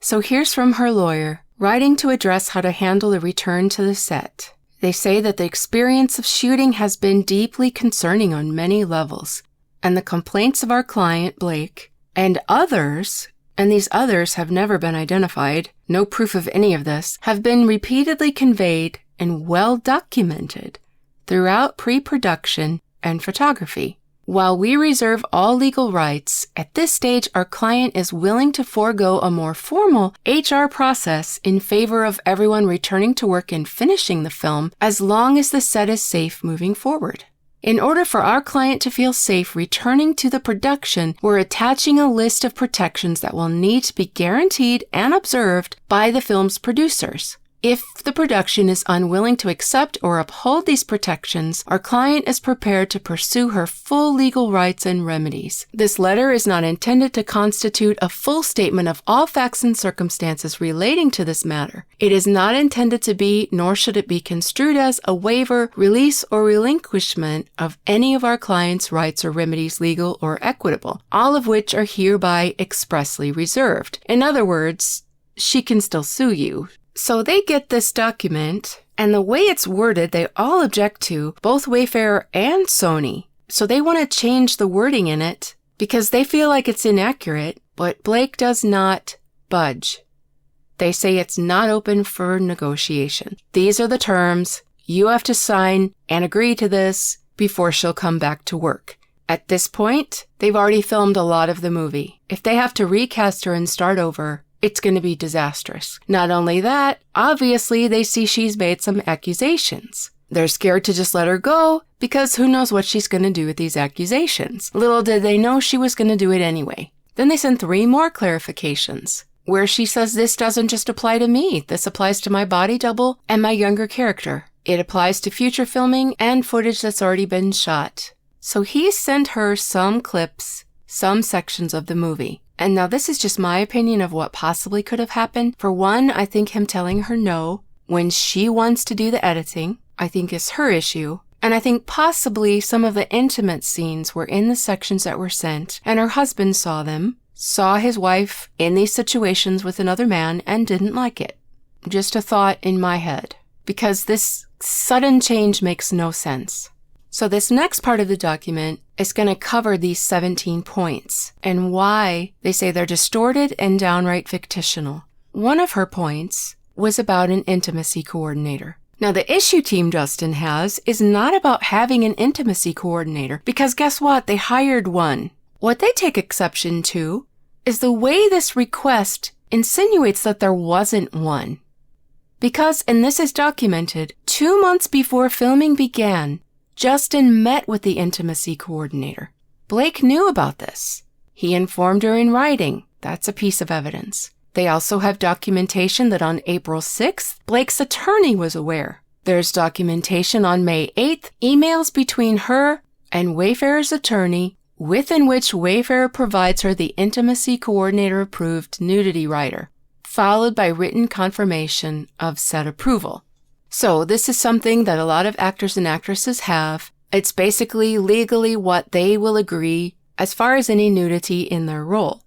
So here's from her lawyer, writing to address how to handle the return to the set. They say that the experience of shooting has been deeply concerning on many levels, and the complaints of our client, Blake, and others, and these others have never been identified, no proof of any of this, have been repeatedly conveyed and well documented throughout pre-production and photography. While we reserve all legal rights, at this stage our client is willing to forego a more formal HR process in favor of everyone returning to work and finishing the film as long as the set is safe moving forward. In order for our client to feel safe returning to the production, we're attaching a list of protections that will need to be guaranteed and observed by the film's producers. If the production is unwilling to accept or uphold these protections, our client is prepared to pursue her full legal rights and remedies. This letter is not intended to constitute a full statement of all facts and circumstances relating to this matter. It is not intended to be, nor should it be construed as, a waiver, release, or relinquishment of any of our client's rights or remedies, legal or equitable, all of which are hereby expressly reserved. In other words, she can still sue you. So they get this document, and the way it's worded, they all object to, both Wayfair and Sony. So they want to change the wording in it because they feel like it's inaccurate, but Blake does not budge. They say it's not open for negotiation. These are the terms. You have to sign and agree to this before she'll come back to work. At this point, they've already filmed a lot of the movie. If they have to recast her and start over, it's going to be disastrous. Not only that, obviously they see she's made some accusations. They're scared to just let her go because who knows what she's going to do with these accusations. Little did they know she was going to do it anyway. Then they sent 3 more clarifications where she says this doesn't just apply to me. This applies to my body double and my younger character. It applies to future filming and footage that's already been shot. So he sent her some clips, some sections of the movie. And now this is just my opinion of what possibly could have happened. For one, I think him telling her no when she wants to do the editing, I think is her issue. And I think possibly some of the intimate scenes were in the sections that were sent, and her husband saw them, saw his wife in these situations with another man, and didn't like it. Just a thought in my head, because this sudden change makes no sense. So this next part of the document is going to cover these 17 points and why they say they're distorted and downright fictional. One of her points was about an intimacy coordinator. Now, the issue Team Justin has is not about having an intimacy coordinator, because guess what? They hired one. What they take exception to is the way this request insinuates that there wasn't one. Because, and this is documented, 2 months before filming began, Justin met with the intimacy coordinator. Blake knew about this. He informed her in writing. That's a piece of evidence. They also have documentation that on April 6th, Blake's attorney was aware. There's documentation on May 8th, emails between her and Wayfarer's attorney, within which Wayfarer provides her the intimacy coordinator-approved nudity rider, followed by written confirmation of said approval. So this is something that a lot of actors and actresses have. It's basically legally what they will agree as far as any nudity in their role.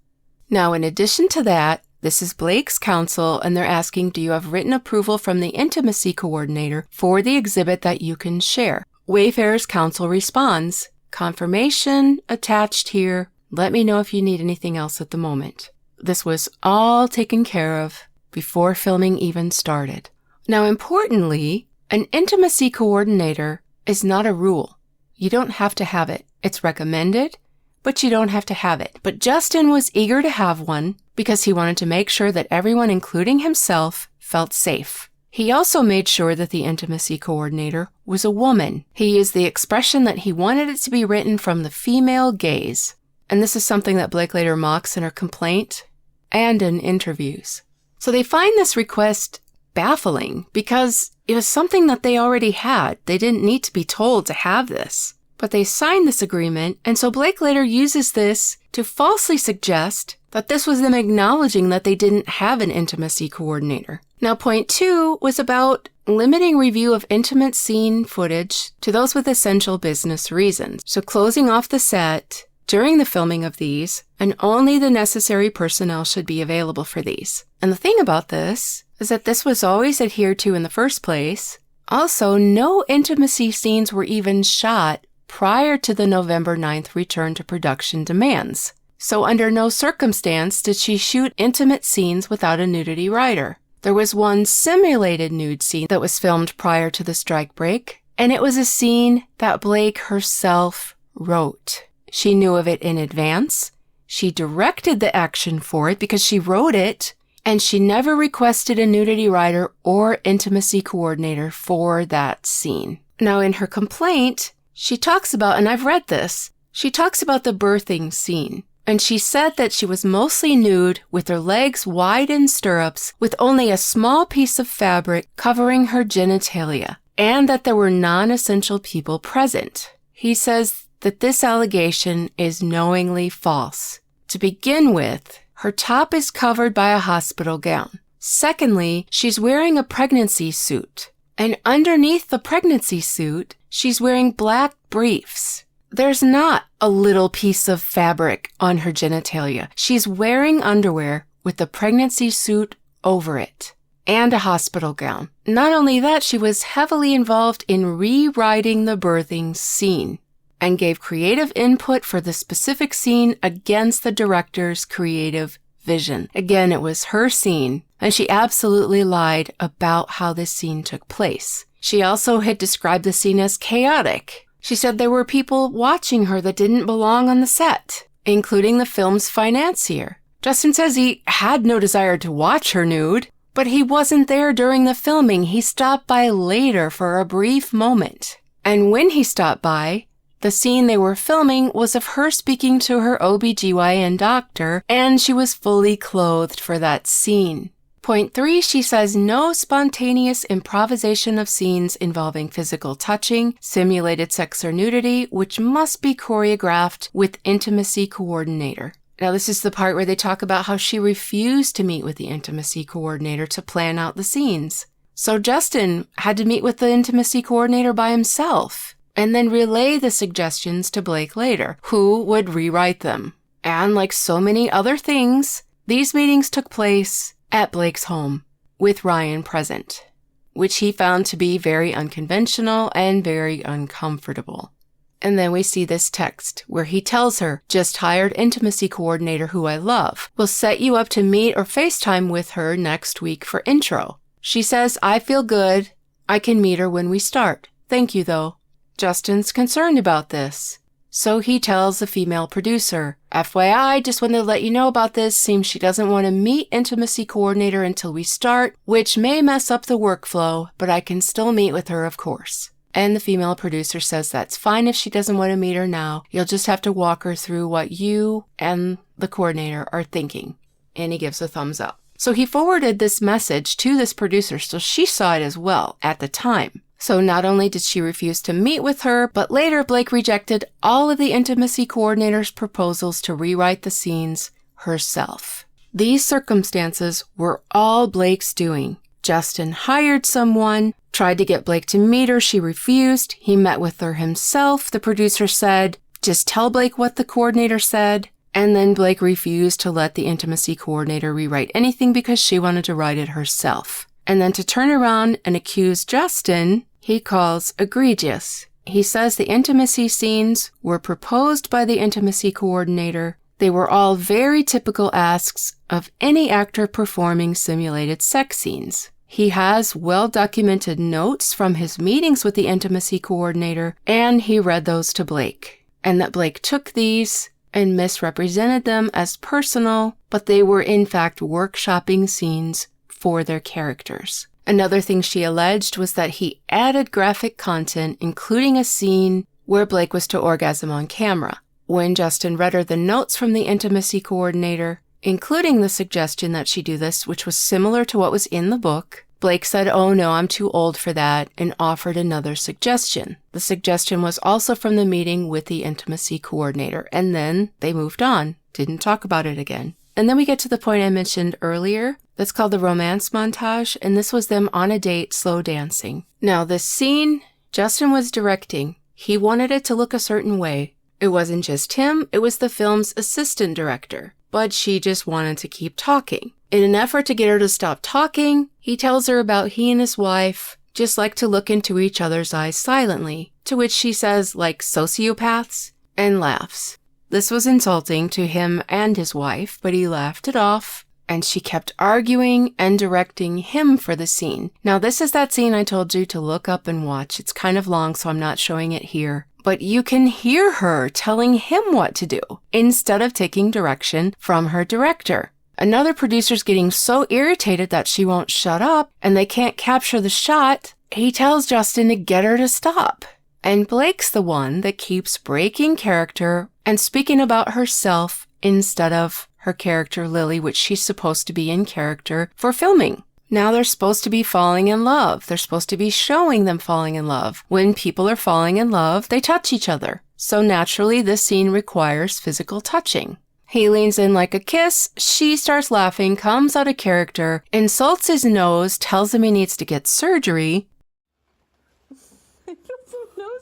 Now, in addition to that, this is Blake's counsel, and they're asking, do you have written approval from the intimacy coordinator for the exhibit that you can share? Wayfarer's counsel responds, confirmation attached here. Let me know if you need anything else at the moment. This was all taken care of before filming even started. Now, importantly, an intimacy coordinator is not a rule. You don't have to have it. It's recommended, but you don't have to have it. But Justin was eager to have one because he wanted to make sure that everyone, including himself, felt safe. He also made sure that the intimacy coordinator was a woman. He used the expression that he wanted it to be written from the female gaze. And this is something that Blake later mocks in her complaint and in interviews. So they find this request baffling because it was something that they already had. They didn't need to be told to have this. But they signed this agreement, and so Blake later uses this to falsely suggest that this was them acknowledging that they didn't have an intimacy coordinator. Now, point 2 was about limiting review of intimate scene footage to those with essential business reasons. So closing off the set during the filming of these, and only the necessary personnel should be available for these. And the thing about this is that this was always adhered to in the first place. Also, no intimacy scenes were even shot prior to the November 9th return to production demands. So under no circumstance did she shoot intimate scenes without a nudity rider. There was one simulated nude scene that was filmed prior to the strike break, and it was a scene that Blake herself wrote. She knew of it in advance. She directed the action for it because she wrote it, and she never requested a nudity rider or intimacy coordinator for that scene. Now, in her complaint, she talks about, and I've read this, she talks about the birthing scene. And she said that she was mostly nude with her legs wide in stirrups with only a small piece of fabric covering her genitalia, and that there were non-essential people present. He says that this allegation is knowingly false. To begin with, her top is covered by a hospital gown. Secondly, she's wearing a pregnancy suit. And underneath the pregnancy suit, she's wearing black briefs. There's not a little piece of fabric on her genitalia. She's wearing underwear with the pregnancy suit over it and a hospital gown. Not only that, she was heavily involved in rewriting the birthing scene and gave creative input for the specific scene against the director's creative vision. Again, it was her scene, and she absolutely lied about how this scene took place. She also had described the scene as chaotic. She said there were people watching her that didn't belong on the set, including the film's financier. Justin says he had no desire to watch her nude, but he wasn't there during the filming. He stopped by later for a brief moment. And when he stopped by, the scene they were filming was of her speaking to her OBGYN doctor, and she was fully clothed for that scene. Point 3, she says no spontaneous improvisation of scenes involving physical touching, simulated sex or nudity, which must be choreographed with intimacy coordinator. Now, this is the part where they talk about how she refused to meet with the intimacy coordinator to plan out the scenes. So Justin had to meet with the intimacy coordinator by himself. and then relay the suggestions to Blake later, who would rewrite them. And like so many other things, these meetings took place at Blake's home, with Ryan present, which he found to be very unconventional and very uncomfortable. And then we see this text where he tells her, just hired intimacy coordinator who I love. Will set you up to meet or FaceTime with her next week for intro. She says, I feel good. I can meet her when we start. Thank you, though. Justin's concerned about this. So he tells the female producer, FYI, just wanted to let you know about this. Seems she doesn't want to meet intimacy coordinator until we start, which may mess up the workflow, but I can still meet with her, of course. And the female producer says that's fine if she doesn't want to meet her now. You'll just have to walk her through what you and the coordinator are thinking. And he gives a thumbs up. So he forwarded this message to this producer, so she saw it as well at the time. So not only did she refuse to meet with her, but later Blake rejected all of the intimacy coordinator's proposals to rewrite the scenes herself. These circumstances were all Blake's doing. Justin hired someone, tried to get Blake to meet her, she refused. He met with her himself. The producer said, just tell Blake what the coordinator said. And then Blake refused to let the intimacy coordinator rewrite anything because she wanted to write it herself. And then to turn around and accuse Justin, he calls egregious. He says the intimacy scenes were proposed by the intimacy coordinator. They were all very typical asks of any actor performing simulated sex scenes. He has well-documented notes from his meetings with the intimacy coordinator, and he read those to Blake. And that Blake took these and misrepresented them as personal, but they were in fact workshopping scenes for their characters. Another thing she alleged was that he added graphic content, including a scene where Blake was to orgasm on camera. When Justin read her the notes from the intimacy coordinator, including the suggestion that she do this, which was similar to what was in the book, Blake said, oh no, I'm too old for that, and offered another suggestion. The suggestion was also from the meeting with the intimacy coordinator, and then they moved on, didn't talk about it again. And then we get to the point I mentioned earlier, that's called the romance montage, and this was them on a date slow dancing. Now this scene, Justin was directing. He wanted it to look a certain way. It wasn't just him, it was the film's assistant director. But she just wanted to keep talking. In an effort to get her to stop talking, he tells her about he and his wife just like to look into each other's eyes silently, to which she says, like sociopaths, and laughs. This was insulting to him and his wife, but he laughed it off, and she kept arguing and directing him for the scene. Now, this is that scene I told you to look up and watch. It's kind of long, so I'm not showing it here. But you can hear her telling him what to do, instead of taking direction from her director. Another producer's getting so irritated that she won't shut up, and they can't capture the shot. He tells Justin to get her to stop. And Blake's the one that keeps breaking character and speaking about herself instead of her character Lily, which she's supposed to be in character for filming. Now they're supposed to be falling in love. They're supposed to be showing them falling in love. When people are falling in love, they touch each other. So naturally, this scene requires physical touching. He leans in like a kiss. She starts laughing, comes out of character, insults his nose, tells him he needs to get surgery.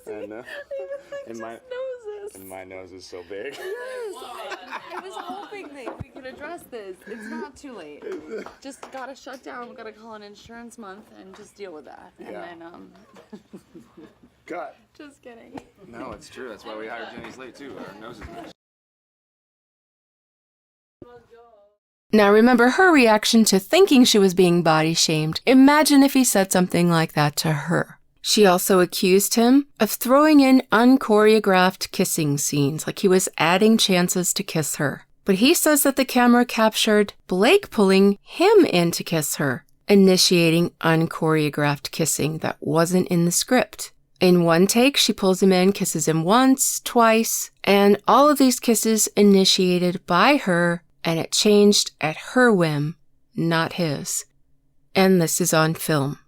I know. And my nose is so big. Yes, I was hoping that we could address this. It's not too late. Just gotta shut down. We gotta call an insurance month and just deal with that. And then Cut. Just kidding. No, it's true. That's why we hired Jenny's late too. Our noses match. Now remember her reaction to thinking she was being body shamed. Imagine if he said something like that to her. She also accused him of throwing in unchoreographed kissing scenes, like he was adding chances to kiss her. But he says that the camera captured Blake pulling him in to kiss her, initiating unchoreographed kissing that wasn't in the script. In one take, she pulls him in, kisses him once, twice, and all of these kisses initiated by her, and it changed at her whim, not his. And this is on film.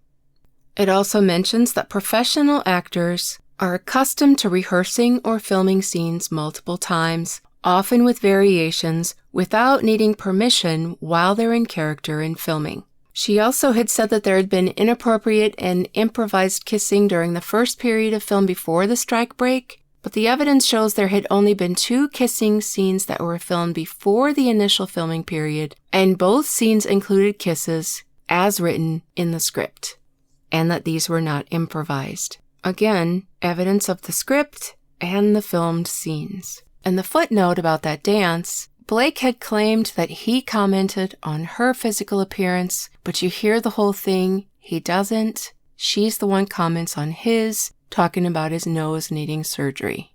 It also mentions that professional actors are accustomed to rehearsing or filming scenes multiple times, often with variations, without needing permission while they're in character in filming. She also had said that there had been inappropriate and improvised kissing during the first period of film before the strike break, but the evidence shows there had only been 2 kissing scenes that were filmed before the initial filming period, and both scenes included kisses as written in the script, and that these were not improvised. Again, evidence of the script and the filmed scenes. And the footnote about that dance, Blake had claimed that he commented on her physical appearance, but you hear the whole thing, he doesn't. She's the one comments on his, talking about his nose needing surgery.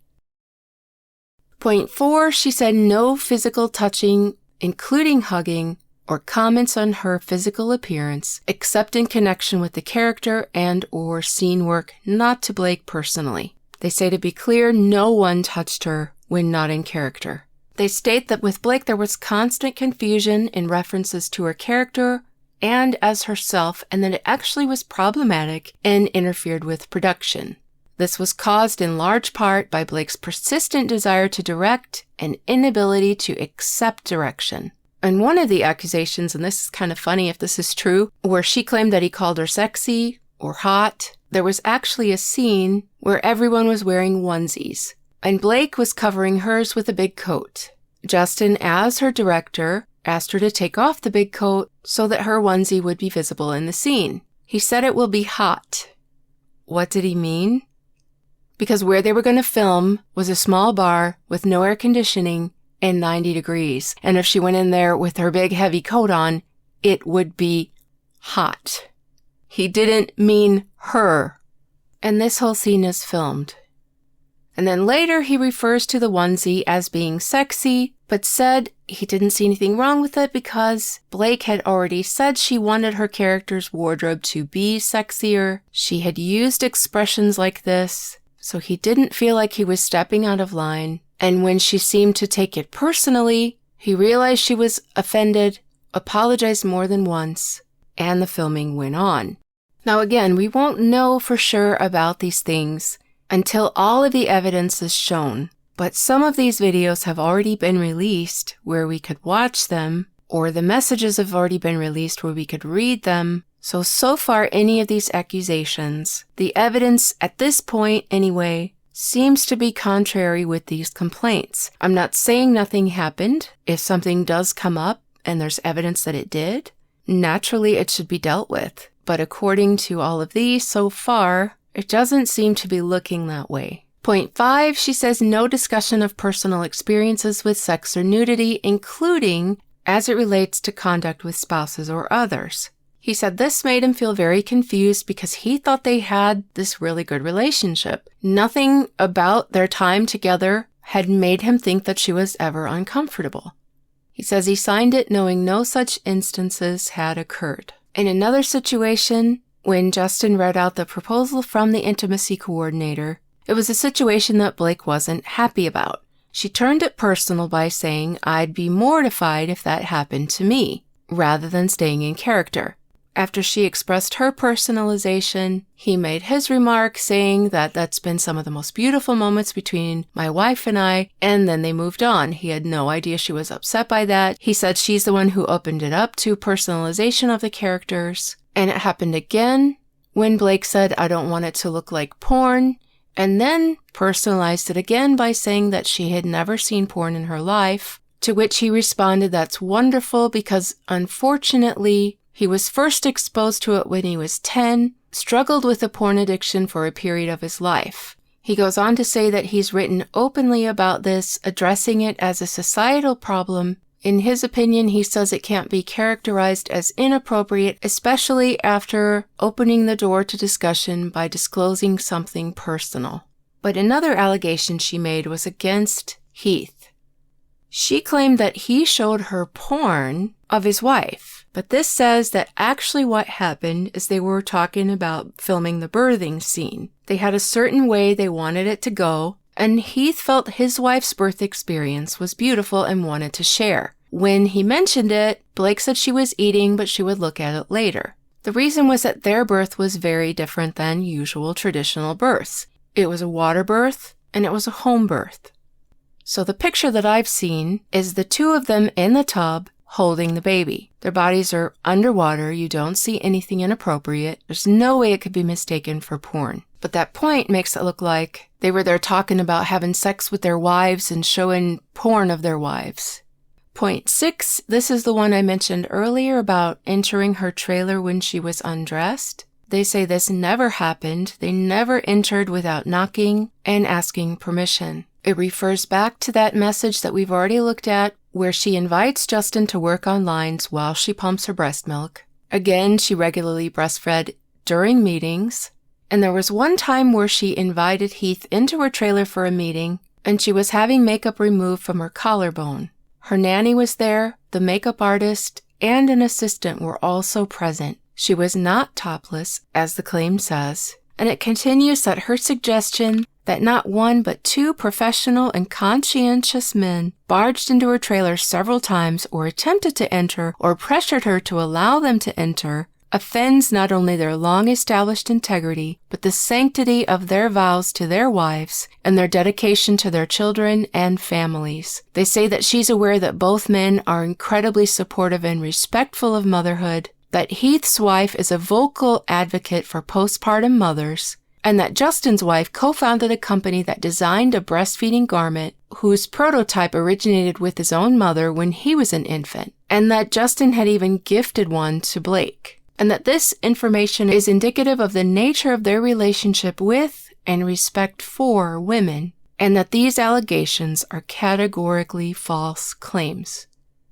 Point 4, she said no physical touching, including hugging, or comments on her physical appearance, except in connection with the character and or scene work, not to Blake personally. They say, to be clear, no one touched her when not in character. They state that with Blake there was constant confusion in references to her character and as herself, and that it actually was problematic and interfered with production. This was caused in large part by Blake's persistent desire to direct and inability to accept direction. And one of the accusations, and this is kind of funny if this is true, where she claimed that he called her sexy or hot, there was actually a scene where everyone was wearing onesies, and Blake was covering hers with a big coat. Justin, as her director, asked her to take off the big coat so that her onesie would be visible in the scene. He said it will be hot. What did he mean? Because where they were going to film was a small bar with no air conditioning and 90 degrees. And if she went in there with her big heavy coat on, it would be hot. He didn't mean her. And this whole scene is filmed. And then later he refers to the onesie as being sexy, but said he didn't see anything wrong with it because Blake had already said she wanted her character's wardrobe to be sexier. She had used expressions like this, so he didn't feel like he was stepping out of line. And when she seemed to take it personally, he realized she was offended, apologized more than once, and the filming went on. Now again, we won't know for sure about these things until all of the evidence is shown, but some of these videos have already been released where we could watch them, or the messages have already been released where we could read them. So far any of these accusations, the evidence at this point anyway, seems to be contrary with these complaints. I'm not saying nothing happened. If something does come up and there's evidence that it did, naturally it should be dealt with. But according to all of these so far, it doesn't seem to be looking that way. Point 5, she says no discussion of personal experiences with sex or nudity, including as it relates to conduct with spouses or others. He said this made him feel very confused because he thought they had this really good relationship. Nothing about their time together had made him think that she was ever uncomfortable. He says he signed it knowing no such instances had occurred. In another situation, when Justin read out the proposal from the intimacy coordinator, it was a situation that Blake wasn't happy about. She turned it personal by saying, "I'd be mortified if that happened to me," rather than staying in character. After she expressed her personalization, he made his remark saying that that's been some of the most beautiful moments between my wife and I, and then they moved on. He had no idea she was upset by that. He said she's the one who opened it up to personalization of the characters. And it happened again when Blake said, "I don't want it to look like porn," and then personalized it again by saying that she had never seen porn in her life, to which he responded, "That's wonderful because unfortunately, he was first exposed to it when he was 10, struggled with a porn addiction for a period of his life." He goes on to say that he's written openly about this, addressing it as a societal problem. In his opinion, he says it can't be characterized as inappropriate, especially after opening the door to discussion by disclosing something personal. But another allegation she made was against Heath. She claimed that he showed her porn of his wife. But this says that actually what happened is they were talking about filming the birthing scene. They had a certain way they wanted it to go, and Heath felt his wife's birth experience was beautiful and wanted to share. When he mentioned it, Blake said she was eating, but she would look at it later. The reason was that their birth was very different than usual traditional births. It was a water birth, and it was a home birth. So the picture that I've seen is the two of them in the tub holding the baby. Their bodies are underwater. You don't see anything inappropriate. There's no way it could be mistaken for porn. But that point makes it look like they were there talking about having sex with their wives and showing porn of their wives. Point 6, this is the one I mentioned earlier about entering her trailer when she was undressed. They say this never happened. They never entered without knocking and asking permission. It refers back to that message that we've already looked at where she invites Justin to work on lines while she pumps her breast milk. Again, she regularly breastfed during meetings. And there was one time where she invited Heath into her trailer for a meeting, and she was having makeup removed from her collarbone. Her nanny was there, the makeup artist, and an assistant were also present. She was not topless, as the claim says, and it continues that her suggestion that not one but 2 professional and conscientious men barged into her trailer several times or attempted to enter or pressured her to allow them to enter offends not only their long-established integrity, but the sanctity of their vows to their wives and their dedication to their children and families. They say that she's aware that both men are incredibly supportive and respectful of motherhood, that Heath's wife is a vocal advocate for postpartum mothers, and that Justin's wife co-founded a company that designed a breastfeeding garment whose prototype originated with his own mother when he was an infant, and that Justin had even gifted one to Blake. And that this information is indicative of the nature of their relationship with and respect for women, and that these allegations are categorically false claims.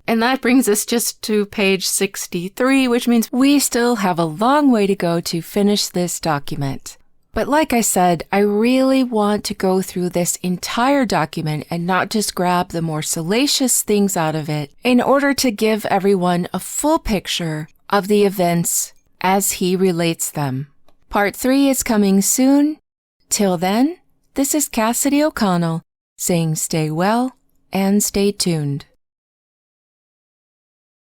And that brings us just to page 63, which means we still have a long way to go to finish this document. But like I said, I really want to go through this entire document and not just grab the more salacious things out of it in order to give everyone a full picture of the events as he relates them. Part 3 is coming soon. Till then, this is Cassidy O'Connell saying stay well and stay tuned.